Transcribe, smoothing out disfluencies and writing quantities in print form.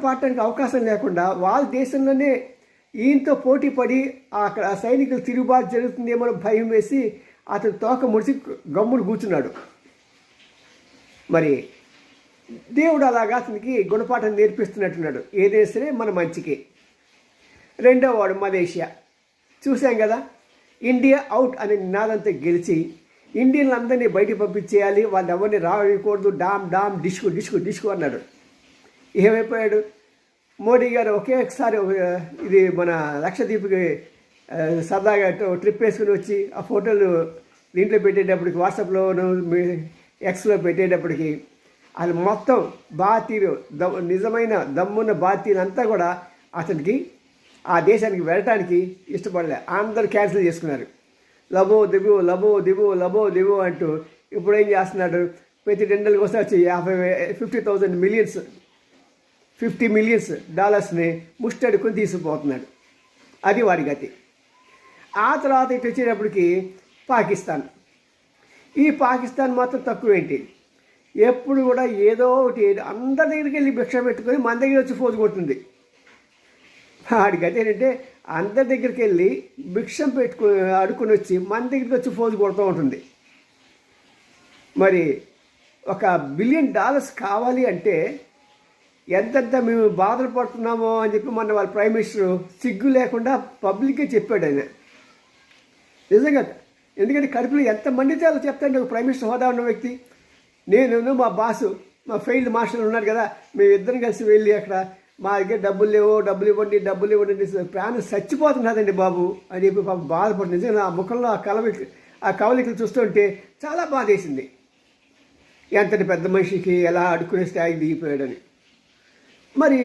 పాడటానికి అవకాశం లేకుండా వాళ్ళ దేశంలోనే ఈయనతో పోటీ పడి అక్కడ సైనికులు తిరుగుబాటు జరుగుతుందేమో భయం వేసి అతను తోక ముడిచి గమ్మును కూర్చున్నాడు. మరి దేవుడు అలాగా అతనికి గుణపాఠం నేర్పిస్తున్నట్టున్నాడు. ఏదైనా సరే మన మంచికి. రెండో వాడు మలేషియా చూసాం కదా, ఇండియా అవుట్ అనే నినాదంతో గెలిచి ఇండియన్లు అందరినీ బయటికి పంపించేయాలి, వాళ్ళు ఎవరిని రాకూడదు, డామ్ డామ్ డిష్కు డిష్కు డిష్కు అన్నాడు. ఏమైపోయాడు? మోడీ గారు ఒకేసారి ఇది మన లక్షద్వీప్కి సరదాగా ట్రిప్ వేసుకుని వచ్చి ఆ ఫోటోలు దీంట్లో పెట్టేటప్పటికి, వాట్సాప్లోను ఎక్స్లో పెట్టేటప్పటికి అది మొత్తం భారతీయులు నిజమైన దమ్మున్న భారతీయులంతా కూడా అతనికి ఆ దేశానికి వెళ్ళటానికి ఇష్టపడలే. అందరూ క్యాన్సిల్ చేసుకున్నారు. లబో దిబో లబో దిబో లబో దిబో అంటూ ఇప్పుడు ఏం చేస్తున్నాడు? ప్రతి 2 నెలలకు వస్తే వచ్చి 50 మిలియన్స్ డాలర్స్ని ముష్టడుకుని తీసుకుపోతున్నాడు. అది వాడి గతి. ఆ తర్వాత ఇటు వచ్చేటప్పటికి పాకిస్తాన్. ఈ పాకిస్తాన్ మాత్రం తక్కువేంటి, ఎప్పుడు కూడా ఏదో ఒకటి అందరి దగ్గరికి వెళ్ళి భిక్ష పెట్టుకొని మన దగ్గర వచ్చి ఫోజు కొడుతుంది. వాడి గతి ఏంటంటే అందరి దగ్గరికి వెళ్ళి భిక్షం అడుక్కుని వచ్చి మన దగ్గరికి వచ్చి ఫోజు కొడుతూ ఉంటుంది. మరి $1 బిలియన్ కావాలి అంటే ఎంతెంత మేము బాధలు పడుతున్నామో అని చెప్పి మొన్న వాళ్ళ ప్రైమ్ మినిస్టర్ సిగ్గు లేకుండా పబ్లిక్గా చెప్పాడు ఆయన. నిజంగా, ఎందుకంటే కడుపులో ఎంత మండితే అలా చెప్తాండి ఒక ప్రైమ్ మినిస్టర్ హోదా ఉన్న వ్యక్తి. నేను మా బాసు మా ఫెయిల్డ్ మాస్టర్ ఉన్నారు కదా, మేమిద్దరం కలిసి వెళ్ళి అక్కడ మా దగ్గర డబ్బులు ఇవ్వండి ప్రాణం చచ్చిపోతున్నదండి బాబు అని చెప్పి పాపం బాధపడుతుంది. నిజంగా ఆ ముఖంలో ఆ కవలికలు చూస్తుంటే చాలా బాధ వేసింది. ఎంతటి పెద్ద మనిషికి ఎలా అడుక్కునే స్థాయికి దిగిపోయాడని. మరి